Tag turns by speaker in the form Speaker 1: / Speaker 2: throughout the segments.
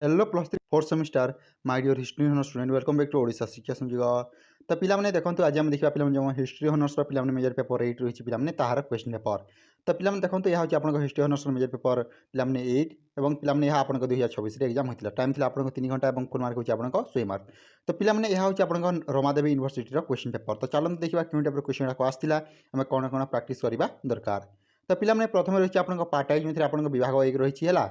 Speaker 1: Hello plus three fourth semester my dear history honours student welcome back to Odisha Shiksha Sanyog. तो पिलाने देखो आज आम देखा पे जो हिस्ट्री होनर्स पिलाने मेजर पेपर 8 रही है ताहार क्वेश्चन पेपर। तो पिलाने देखो यह हूँ आप हिस्ट्री होनर्स मेजर पेपर पिलाने 8 और पिलाने यह आप 2026 एग्जाम होता टाइम थी आप 3 घंटा और फुल मार्क होती आप 100 मार्क। तो पिलाने यह हूँ आप रमादेवी यूनिवर्सिटी क्वेश्चन पेपर। तो चलते देखा क्यों टाइप क्वेश्चन गुड़ाक आसाला आम कौन कौन प्राक्ट करवा दरकार। तो पिलाने प्रथम रही है आप पार्ट वाइज जो आप विभाग 1 रही है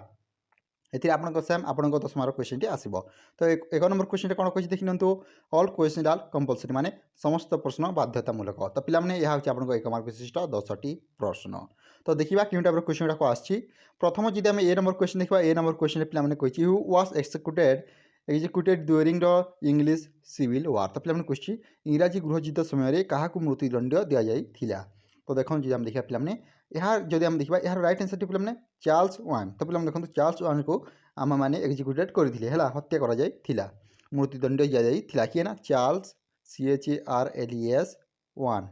Speaker 1: एथिरे आपनको सेम आपनको 10 मार्क क्वेश्चन टी आसीबो। तो एक नंबर क्वेश्चन कौन कहि देखि नंतु ऑल क्वेश्चन आर कंपलसरी माने समस्त प्रश्न बाध्यतामूलक। तो पिला माने यह होची आपनको 1 मार्क विशिष्ट 10 टी प्रश्न। तो देखिबा क्यों टाइप क्वेश्चन गुडा को आछि। प्रथम जदि हम ए नंबर क्वेश्चन देखिबा ए नंबर क्वेश्चन पिला माने कहिछि who was executed during the English civil war. तो पिला माने कहिछि इंग्रजी गृहयुद्ध समय रे काहाकु मृत्युदंड दिया जाइथिला। तो देखो जी हम देखिए पिलाने यार जदि हम देखा यार राइट आंसर टी पिलाने चार्ल्स वान। तो पिलाने देखो चार्ल्स वान को आम मैंने एक्जिक्यूटेड करथिले हला हत्या करा जाइथिला मृत्युदंड दिया जाइथिला किए ना चार्ल्स CHARLES वान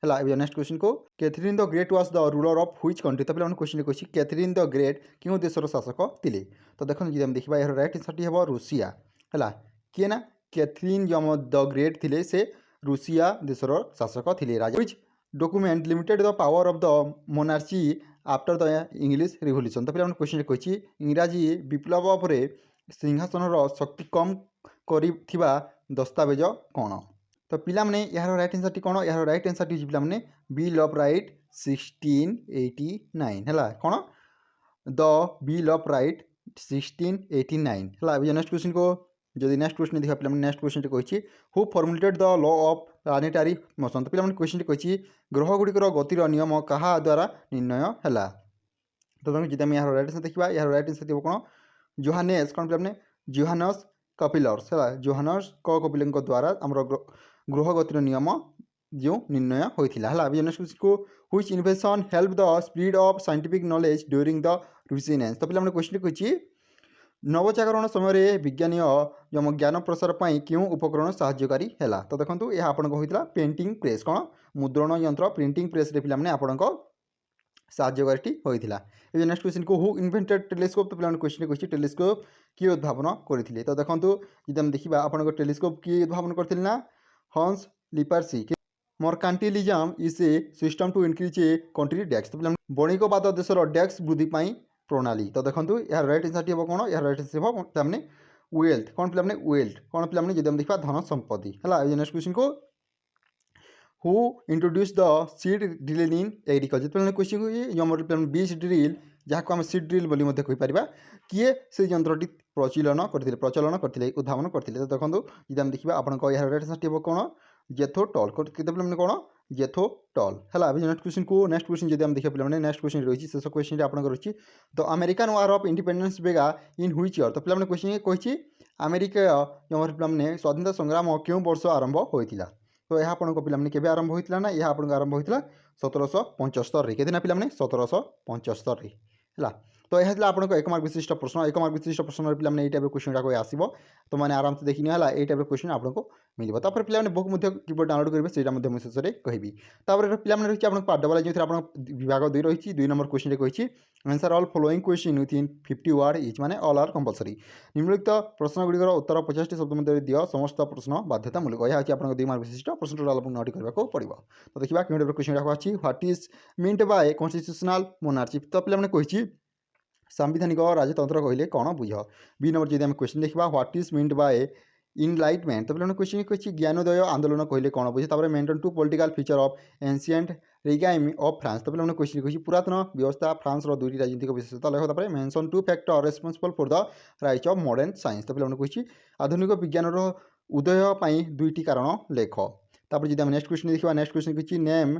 Speaker 1: हला। अब नेक्स्ट क्वेश्चन को Catherine the Great was the ruler of which country. तो पिलाने क्वेश्चन कहछि कैथरीन द ग्रेट क्यों देशर शासक थिले। तो देखो जी हम देखा यार राइट आंसर टी हेबो रूसिया हला किए ना कैथरीन जो द ग्रेट थिले से रूसिया देशर शासक थिले राजा। Which document limited the power of the monarchy after the English revolution. तो पे क्वेश्चन कही इंग्राजी विप्लव पर सिंहासन शक्ति कम करिथिबा दस्तावेज कौन। तो पिलाने यार राइट आंसर टी कौन यार राइट आंसर टी पिलाने बिल ऑफ राइट 1689 है कौन द बिल ऑफ राइट 1689 है। नेक्स्ट क्वेश्चन को जदि नेक्स्ट क्वेश्चन देखा पे नेक्स्ट क्वेश्चन कही who formulated the law of planetary motion. तो पे क्वेश्चन कही ग्रह गुड़िकर गतिर नियम क्या द्वारा निर्णय है। तो तुम जी यार राइट आंसर देखा यार राइट आंसर कौन जोहानेस कौन पे जोहानस कपिलर्स है जोहानस कपिल द्वारा आम ग्रह गतिर नियम जो निर्णय होता है। नेक्स्ट क्वेश्चन को which invention help the spread of scientific knowledge during the Renaissance. तो पे क्वेश्चन कही नवजागरण समय विज्ञानी जो ज्ञान प्रसार पर क्यों उपकरण साहाय्यकारी है। तो देखो यह आपको होता पेंटिंग प्रेस कौन मुद्रण यंत्र प्रिंटिंग प्रेस पे आपण साहाय्यकारी होता है। नेक्स्ट क्वेश्चन को हु इन्वेंटेड टेलीस्कोप। तो पे क्वेश्चन कही टेलीस्कोप किए उद्भावन करते। तो देखो जब हम देखा आप टेलीस्कोप किए उद्भावन करते ना हंस लिपार्सी। Mercantilism is a system to increase a country tax. तो पे बणिकवाद देशर टैक्स वृद्धि प्रणाली। तो देखो यार राइट आंसर हम कौन यार राइट आंसर हम पे वेल्थ कौन पे वेल्थ कौन पे जब हम देखा धन संपत्ति है। नेक्स्ट क्वेश्चन को who introduce the seed drill in agriculture. तो क्वेश्चन को बीज ड्रिल जहाँ आम सीड ड्रिल बोली कहीपर किए से यंत्रटी प्रचलन करते उद्भावन करते। तो देखो जब हम देखा आप यार राइट आंसर कौन जेथोटॉल पे कौन जेथोटॉल है। नेक्स्ट क्वेश्चन को नेक्स्ट क्वेश्चन जब हम देखा पे नेक्स्ट क्वेश्चन रही शेष क्वेश्चन आप रही the American war of independence began in which year. तो पे क्वेश्चन कही अमेरिका जो पे स्वाधीनता संग्राम क्यों वर्ष आरंभ होता। तो यह आपको पे के आरंभ होता ना यह आपको आरंभ होता 1775 के दिन पे 1775 है। तो यह आपको 1 मार्क विशिष्ट प्रश्न 1 मार्क विशिष्ट प्रश्न पे ये टाइप क्वेश्चन गुड़ाक आसो। तो मैंने आराम से देखनी है ये टाइप क्वेश्चन आपको मिले। तापर पे बुक किपर डाउनलोड करेंगे से शेष में कहि। पे रही है पार्ट डबल जो विभाग 2 रही 2 नंबर क्वेश्चन कही answer all following question within 50 word etch माने ऑल आर कंपलसरी। निम्नलिखित प्रश्न गुड़िकर उत्तर 50 टी शब्द मध्य दियो समस्त प्रश्न बाध्यतामूलक। यह आप 2 मार्क विशिष्ट प्रश्न टोटाल आपको 9 करने पड़ो। तो देखा क्यों टाइप क्वेश्चन गुड़ाक what is meant by constitutional monarchy. तो पे कही सांविधानिक राजतंत्र कहले कौन बुझ। बी नंबर जब हम क्वेश्चन देखा what is meant by enlightenment. तो पे क्वेश्चन कही ज्ञानोदय आंदोलन कहले कौन बुझे। Mention two political feature of ancient regime of France. तो पे क्वेश्चन कही पुरातन व्यवस्था फ्रांस 2टी राजनीतिक विशेषता लेख। Mention 2 factor responsible for the rise of modern science. तो पे कही आधुनिक विज्ञान उदय 2टी कारण लेख। तापर जब हम नेक्स्ट क्वेश्चन देखा नेक्स्ट क्वेश्चन कही name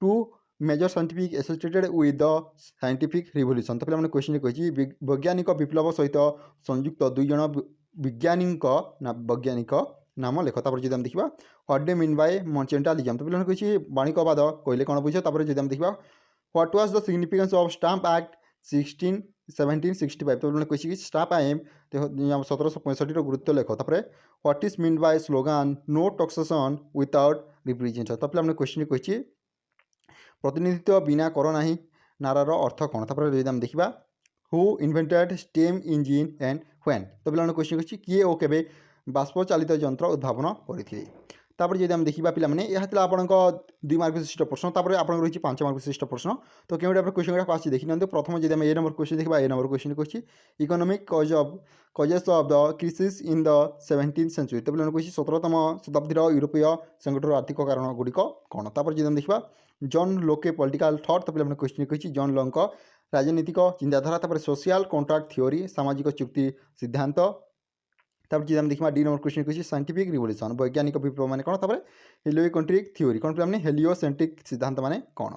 Speaker 1: 2 major scientific associated with the scientific revolution. तो पे क्वेश्चन कही वैज्ञानिक विप्लव सहित संयुक्त 2 जन वैज्ञानिक नाम लेख। तापर जब हम देखा व्हाट डे मीन बाय मर्चेंटालिज्म। तो पे कही वाणिज्यवाद कहले कौन बुझे। तापर जब हम देखा what was the significance of stamp act 1765। तो पे कही स्टाम्प एक्ट 1765 गुरुत्व लेख। तापर what is mean by slogan no taxation without representation. तो पे क्वेश्चन कही प्रतिनिधित्व बिना कर ना नारार अर्थ कौन। तापर जब हम देखा who invented steam engine and when. तो पे क्वेश्चन अच्छी किए और केबे बाष्प चालित यंत्र उद्भावन करथिले। तापर जदि हम देखिबा पिला माने यह आपंक 2 मार्क विशिष्ट प्रश्न तापर आपन रही 5 मार्क विशिष्ट प्रश्न। तो केउ टाइप क्वेश्चन गुड़ा आसी देखि नियंतु। प्रथम जदि हम ए नंबर क्वेश्चन देखिबा ए number question question economic causes of the crisis in the 17th century. तो पे क्वेश्चन 17तम शताब्दीर यूरोपीय संकटर आर्थिक कारण गुड़िक कौन। तापर जदि हम देखिबा जॉन लोके पॉलिटिकल थॉट। तो पे क्वेश्चन कही जॉन लॉक राजनीतिक चिंताधारा। तापर सोशल कॉन्ट्रैक्ट थ्योरी सामाजिक चुक्ति सिद्धांत। तापर जब हम देखा डी नंबर क्वेश्चन कही साइंटिफिक रिवोल्यूशन वैज्ञानिक विप्लव माने कौन। तापर हेलियोसेंट्रिक थ्योरी कौन पे हेलियोसेंट्रिक सिद्धांत माने कौन।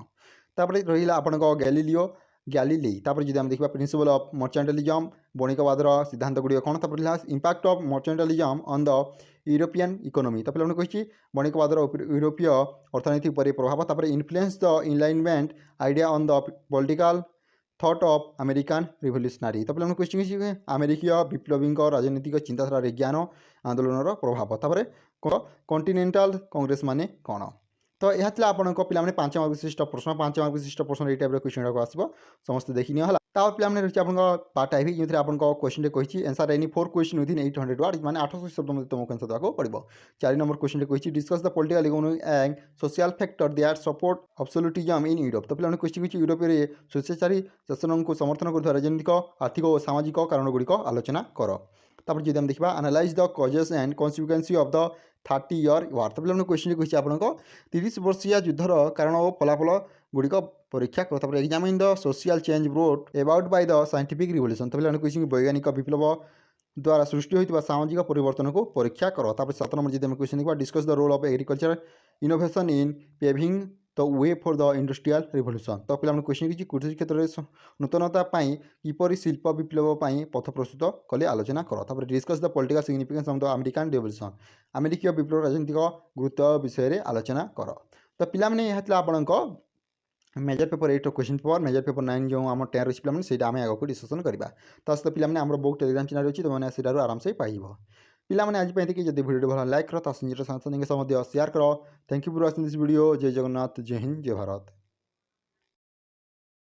Speaker 1: तापर रहा आपन गैलीलियो गैलीली। तापर जब हम देखा प्रिंसिपल ऑफ मर्चेंटलिज्म बणिकवादर सिद्धांत गुड़िक कौन। तापर impact of mercantilism on the European economy. तो पे कही बणिकवादर यूरोपीय अर्थनीति पर प्रभाव। तापर influence the enlightenment idea on the political thought of American revolutionary. तो पे क्वेश्चन अमेरिकीय विप्लवी राजनीतिक चिंताधारा ज्ञान आंदोलन प्रभाव। तापर कॉन्टिनेंटल कांग्रेस माने कौन। तो यह आपन पे 5 मार्क विशिष्ट प्रश्न 5 मार्क विशिष्ट प्रश्न ये टाइप क्वेश्चन गुड़ाक आसो समस्त देखी निला। पे रही आप पार्ट आई जो आपन क्वेश्चन कही answer any 4 question within 800 word माने 800 शब्द मध्य तुमको आंसर देवाक पड़ो। 4 नंबर क्वेश्चन कही discuss the political economic and social factor that support absolutism in Europe. तो पे क्वेश्चन कही यूरोप में स्वेच्छाचारी शासन को समर्थन कर राजनीतिक आर्थिक और सामाजिक कारण गुड़िक आलोचना कर। तापर जब हम देखा analyse the causes and consequences of the 30 year war. तो पे क्वेश्चन कही आपन 30 वर्षीय युद्धर कारण और फलाफल गुड़िक परीक्षा कर। तापर examine the social change brought about by the scientific revolution. तो पे क्वेश्चन वैज्ञानिक विप्लव द्वारा सृष्टि होता सामाजिक परिवर्तन को परीक्षा कर। तापर 7 नंबर जब क्वेश्चन देखा discuss the role of agriculture innovation in paving the way for the industrial revolution. तो पे क्वेश्चन किसी कृषि क्षेत्र में नूतनता किपर शिल्प विप्लव पथ प्रस्तुत कले आलोचना कर। तापर discuss the political significance of the American revolution अमेरिकीय विप्लव राजनीतिक गुरुत्व विषय में आलोचना कर। तो पिलाने यह आपन major paper 8 question paper major paper 9 जो आम 10 रही पे से आम आगे डिस्कसन करवा। तो सहित पे आम बुक टेलीग्राम चैनल अच्छी तुमने से आराम से पाइब। पिलाने आज देखिए जब वीडियो भल लाइक कर निजर सांसद सेयार कर। Thank you for watching this video. जय जगन्नाथ जय हिंद जय भारत।